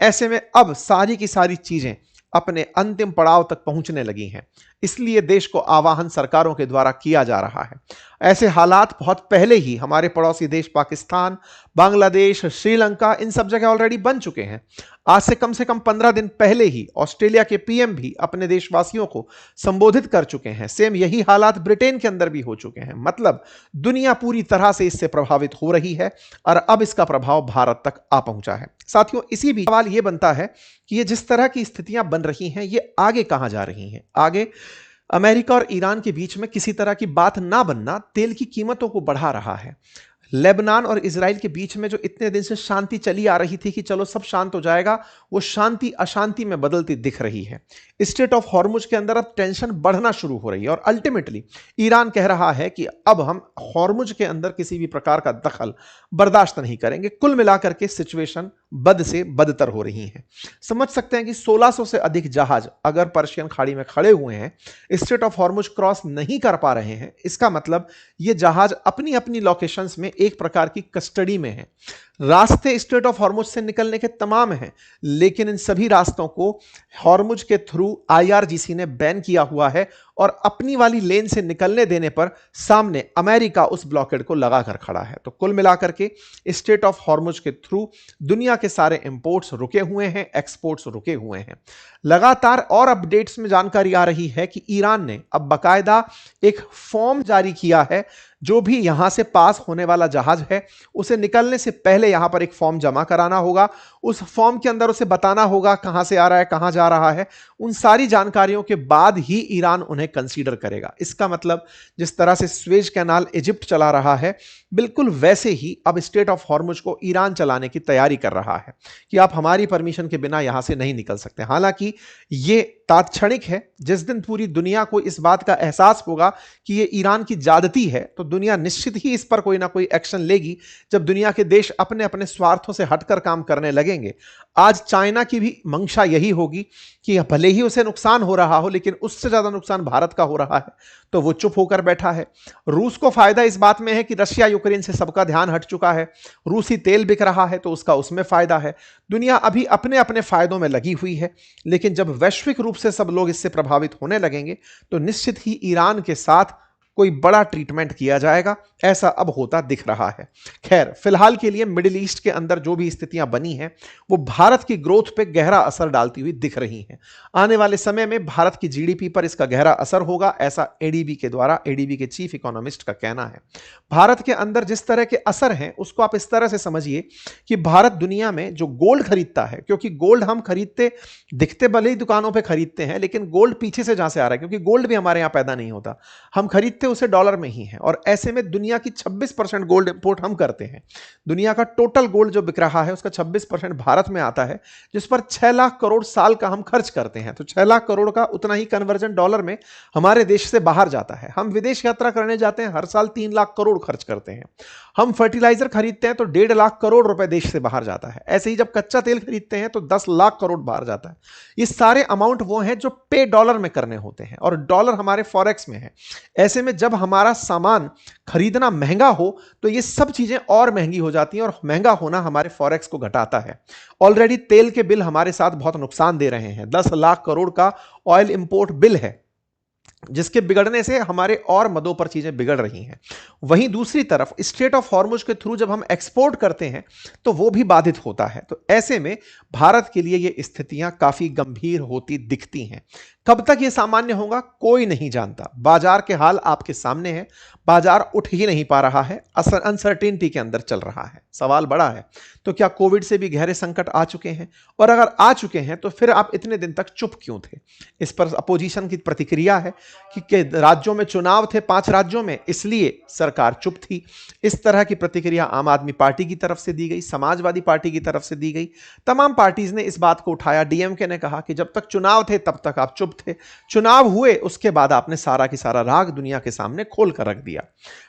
ऐसे में अब सारी की सारी चीजें अपने अंतिम पड़ाव तक पहुंचने लगी हैं। इसलिए देश को आह्वान सरकारों के द्वारा किया जा रहा है। ऐसे हालात बहुत पहले ही हमारे पड़ोसी देश पाकिस्तान, बांग्लादेश, श्रीलंका, इन सब जगह ऑलरेडी बन चुके हैं। आज से कम 15 दिन पहले ही ऑस्ट्रेलिया के पीएम भी अपने देशवासियों को संबोधित कर चुके हैं। सेम यही हालात ब्रिटेन के अंदर भी हो चुके हैं। मतलब दुनिया पूरी तरह से इससे प्रभावित हो रही है और अब इसका प्रभाव भारत तक आ पहुंचा है। साथियों, इसी भी सवाल यह बनता है कि ये जिस तरह की स्थितियां बन रही हैं, ये आगे कहां जा रही हैं। आगे अमेरिका और ईरान के बीच में किसी तरह की बात ना बनना तेल की कीमतों को बढ़ा रहा है। लेबनान और इजराइल के बीच में जो इतने दिन से शांति चली आ रही थी कि चलो सब शांत हो जाएगा, वो शांति अशांति में बदलती दिख रही है। स्ट्रेट ऑफ हॉर्मुज के अंदर अब टेंशन बढ़ना शुरू हो रही है और अल्टीमेटली ईरान कह रहा है कि अब हम हॉर्मुज के अंदर किसी भी प्रकार का दखल बर्दाश्त नहीं करेंगे। कुल मिलाकर के सिचुएशन बद से बदतर हो रही है। समझ सकते हैं कि 1600 से अधिक जहाज अगर पर्शियन खाड़ी में खड़े हुए हैं, स्ट्रेट ऑफ हॉर्मुज क्रॉस नहीं कर पा रहे हैं, इसका मतलब ये जहाज अपनी अपनी लोकेशंस में एक प्रकार की कस्टडी में है। रास्ते स्ट्रेट ऑफ हॉर्मुज से निकलने के तमाम हैं, लेकिन इन सभी रास्तों को हॉर्मुज के थ्रू आईआरजीसी ने बैन किया हुआ है और अपनी वाली लेन से निकलने देने पर सामने अमेरिका उस ब्लॉकेड को लगाकर खड़ा है। तो कुल मिलाकर के स्ट्रेट ऑफ हॉर्मुज के थ्रू दुनिया के सारे इंपोर्ट्स रुके हुए हैं, एक्सपोर्ट्स रुके हुए हैं। लगातार और अपडेट्स में जानकारी आ रही है कि ईरान ने अब बकायदा एक फॉर्म जारी किया है। जो भी यहां से पास होने वाला जहाज है, उसे निकलने से पहले यहां पर एक फॉर्म जमा कराना होगा। उस फॉर्म के अंदर उसे बताना होगा कहां से आ रहा है, कहां जा रहा है। उन सारी जानकारियों के बाद ही ईरान उन्हें कंसीडर करेगा। इसका मतलब जिस तरह से स्वेज कैनाल इजिप्ट चला रहा है, बिल्कुल वैसे ही अब स्ट्रेट ऑफ हॉर्मुज को ईरान चलाने की तैयारी कर रहा है कि आप हमारी परमिशन के बिना यहां से नहीं निकल सकते। हालांकि ये तात्क्षणिक है। जिस दिन पूरी दुनिया को इस बात का एहसास होगा कि ये ईरान की ज्यादती है, तो दुनिया निश्चित ही इस पर कोई ना कोई एक्शन लेगी। जब दुनिया के देश अपने अपने स्वार्थों से हटकर काम करने लगेंगे। आज चाइना की भी मंशा यही होगी कि भले ही उसे नुकसान हो रहा हो, लेकिन उससे ज्यादा नुकसान भारत का हो रहा है, तो वो चुप होकर बैठा है। रूस को फायदा इस बात में है कि रशिया यूक्रेन से सबका ध्यान हट चुका है। रूसी तेल बिक रहा है तो उसका उसमें फायदा है। दुनिया अभी अपने अपने फायदों में लगी हुई है, लेकिन जब वैश्विक रूप से सब लोग इससे प्रभावित होने लगेंगे, तो निश्चित ही ईरान के साथ कोई बड़ा ट्रीटमेंट किया जाएगा। ऐसा अब होता दिख रहा है। खैर, फिलहाल के लिए मिडिल ईस्ट के अंदर जो भी स्थितियां बनी हैं, वो भारत की ग्रोथ पे गहरा असर डालती हुई दिख रही हैं। आने वाले समय में भारत की जीडीपी पर इसका गहरा असर होगा, ऐसा एडीबी के द्वारा, एडीबी के चीफ इकोनॉमिस्ट का कहना है। भारत के अंदर जिस तरह के असर हैं, उसको आप इस तरह से समझिए कि भारत दुनिया में जो गोल्ड खरीदता है, क्योंकि गोल्ड हम खरीदते, दिखते भले ही दुकानों पर खरीदते हैं, लेकिन गोल्ड पीछे से जहां से आ रहा है, क्योंकि गोल्ड भी हमारे यहां पैदा नहीं होता, हम खरीदते उसे डॉलर में ही है। और ऐसे में दुनिया की 26% गोल्ड इंपोर्ट हम करते हैं। दुनिया का टोटल गोल्ड जो बिक रहा है, उसका 26% भारत में आता है, जिस पर 6 लाख करोड़ साल का हम खर्च करते हैं। तो 6 लाख करोड़ का उतना ही कन्वर्जन डॉलर में हमारे देश से बाहर जाता है। हम विदेश यात्रा करने जाते हैं, हर साल 3 लाख करोड़ खर्च करते हैं। हम फर्टिलाइजर खरीदते हैं तो 1.5 लाख करोड़ रुपए देश से बाहर जाता है। ऐसे ही जब कच्चा तेल खरीदते हैं तो 10 लाख करोड़ बाहर जाता है। ये सारे अमाउंट वो हैं जो पे डॉलर में करने होते हैं, और डॉलर हमारे फॉरेक्स में है। ऐसे में जब हमारा सामान खरीदना महंगा हो, तो ये सब चीजें और महंगी हो जाती हैं, और महंगा होना हमारे फॉरेक्स को घटाता है। ऑलरेडी तेल के बिल हमारे साथ बहुत नुकसान दे रहे हैं। 10 लाख करोड़ का ऑयल इंपोर्ट बिल है, जिसके बिगड़ने से हमारे और मदों पर चीजें बिगड़ रही हैं। वहीं दूसरी तरफ स्ट्रेट ऑफ हॉर्मुज के थ्रू जब हम एक्सपोर्ट करते हैं, तो वो भी बाधित होता है। तो ऐसे में भारत के लिए ये स्थितियां काफी गंभीर होती दिखती हैं। कब तक ये सामान्य होगा, कोई नहीं जानता। बाजार के हाल आपके सामने है। बाजार उठ ही नहीं पा रहा है, अनसर्टेनिटी के अंदर चल रहा है। सवाल बड़ा है, तो क्या कोविड से भी गहरे संकट आ चुके हैं? और अगर आ चुके हैं, तो फिर आप इतने दिन तक चुप क्यों थे? इस पर अपोजिशन की प्रतिक्रिया है कि राज्यों में चुनाव थे, 5 राज्यों में, इसलिए सरकार चुप थी। इस तरह की प्रतिक्रिया आम आदमी पार्टी की तरफ से दी गई, समाजवादी पार्टी की तरफ से दी गई। तमाम पार्टीज ने इस बात को उठाया। डीएमके ने कहा कि जब तक चुनाव थे तब तक आप चुप चुप थे। चुनाव हुए, उसके बाद आपने सारा की सारा राग दुनिया के सामने खोल कर रख दिया।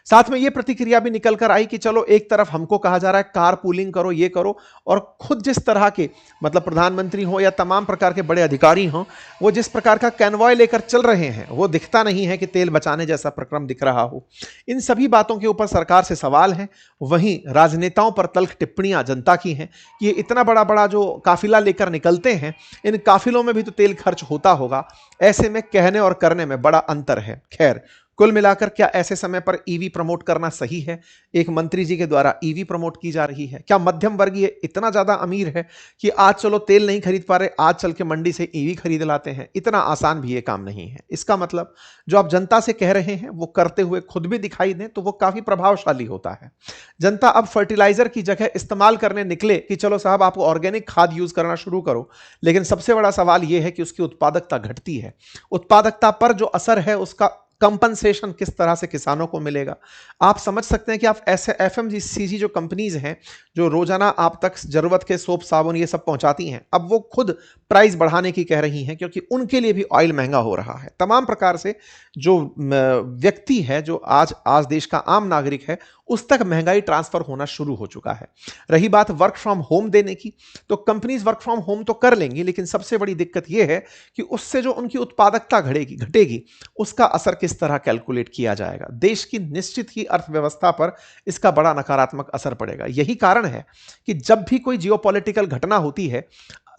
साथ में यह प्रतिक्रिया भी निकल कर आई कि चलो एक तरफ हमको कहा जा रहा है कार पूलिंग करो, ये करो, और खुद जिस तरह के मतलब प्रधानमंत्री हो या तमाम प्रकार के बड़े अधिकारी हों, वो जिस प्रकार का कन्वॉय लेकर चल रहे हैं, वो दिखता नहीं है कि तेल बचाने जैसा प्रक्रम दिख रहा हो। इन सभी बातों के ऊपर सरकार से सवाल है। वहीं राजनेताओं पर तल्ख टिप्पणियां जनता की हैं कि ये इतना बड़ा बड़ा जो काफिला लेकर निकलते हैं, इन काफिलों में भी तो तेल खर्च होता होगा। ऐसे में कहने और करने में बड़ा अंतर है। खैर, कुल मिलाकर क्या ऐसे समय पर ईवी प्रमोट करना सही है? एक मंत्री जी के द्वारा ईवी प्रमोट की जा रही है। क्या मध्यम वर्गीय इतना ज्यादा अमीर है कि आज चलो तेल नहीं खरीद पा रहे, आज चल के मंडी से ईवी खरीद लाते हैं? इतना आसान भी ये काम नहीं है। इसका मतलब जो आप जनता से कह रहे हैं वो करते हुए खुद भी दिखाई दें तो वो काफी प्रभावशाली होता है। जनता अब फर्टिलाइजर की जगह इस्तेमाल करने निकले कि चलो साहब आप ऑर्गेनिक खाद यूज करना शुरू करो, लेकिन सबसे बड़ा सवाल यह है कि उसकी उत्पादकता घटती है। उत्पादकता पर जो असर है उसका कंपनसेशन किस तरह से किसानों को मिलेगा? आप समझ सकते हैं कि आप ऐसे एफएमसीजी जो कंपनीज हैं, जो रोजाना आप तक जरूरत के सोप साबुन ये सब पहुंचाती हैं, अब वो खुद प्राइस बढ़ाने की कह रही हैं क्योंकि उनके लिए भी ऑयल महंगा हो रहा है। तमाम प्रकार से जो व्यक्ति है, जो आज देश का आम नागरिक है, उस तक महंगाई ट्रांसफर होना शुरू हो चुका है। रही बात वर्क फ्रॉम होम देने की, तो कंपनीज वर्क फ्रॉम होम तो कर लेंगी, लेकिन सबसे बड़ी दिक्कत यह है कि उससे जो उनकी उत्पादकता घटेगी उसका असर किस तरह कैलकुलेट किया जाएगा? देश की निश्चित ही अर्थव्यवस्था पर इसका बड़ा नकारात्मक असर पड़ेगा। यही कारण है कि जब भी कोई जियोपॉलिटिकल घटना होती है,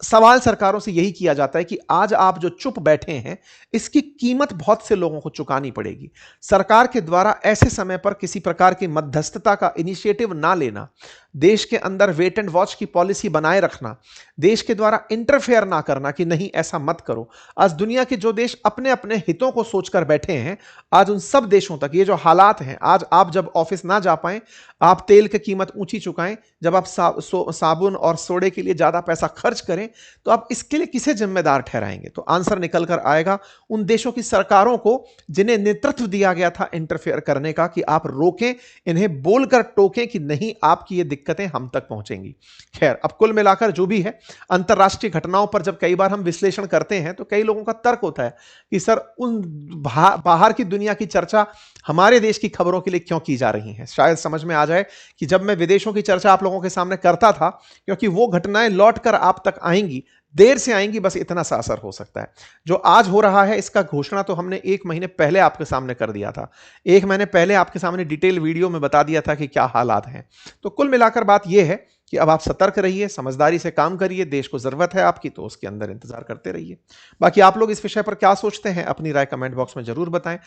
सवाल सरकारों से यही किया जाता है कि आज आप जो चुप बैठे हैं, इसकी कीमत बहुत से लोगों को चुकानी पड़ेगी। सरकार के द्वारा ऐसे समय पर किसी प्रकार की मध्यस्थता का इनिशिएटिव ना लेना, देश के अंदर वेट एंड वॉच की पॉलिसी बनाए रखना, देश के द्वारा इंटरफेयर ना करना कि नहीं ऐसा मत करो। आज दुनिया के जो देश अपने अपने हितों को सोचकर बैठे हैं, आज उन सब देशों तक ये जो हालात हैं, आज आप जब ऑफिस ना जा पाएं, आप तेल की कीमत ऊंची चुकाएं, जब आप साबुन और सोडे के लिए ज्यादा पैसा खर्च करें, तो आप इसके लिए किसे जिम्मेदार ठहराएंगे? तो आंसर निकल कर आएगा उन देशों की सरकारों को जिन्हें नेतृत्व दिया गया था इंटरफेयर करने का, कि आप रोकें, इन्हें बोलकर टोकें कि नहीं आपकी ये दिक्कतें हम तक पहुंचेंगी। खैर, अब कुल मिलाकर जो भी है, अंतरराष्ट्रीय घटनाओं पर जब कई बार हम विश्लेषण करते हैं तो कई लोगों का तर्क होता है कि सर उन बाहर की दुनिया की चर्चा हमारे देश की खबरों के लिए क्यों की जा रही है? शायद समझ में आ जाए कि जब मैं विदेशों की चर्चा आप लोगों के सामने करता था, क्योंकि वो घटनाएं लौट कर आप तक आएंगी, देर से आएंगी, बस इतना सा असर हो सकता है। जो आज हो रहा है इसका घोषणा तो हमने 1 महीने पहले आपके सामने कर दिया था। 1 महीने पहले आपके सामने डिटेल वीडियो में बता दिया था कि क्या हालात हैं। तो कुल मिलाकर बात यह है कि अब आप सतर्क रहिए, समझदारी से काम करिए, देश को जरूरत है आपकी, तो उसके अंदर इंतजार करते रहिए। बाकी आप लोग इस विषय पर क्या सोचते हैं, अपनी राय कमेंट बॉक्स में जरूर बताएं।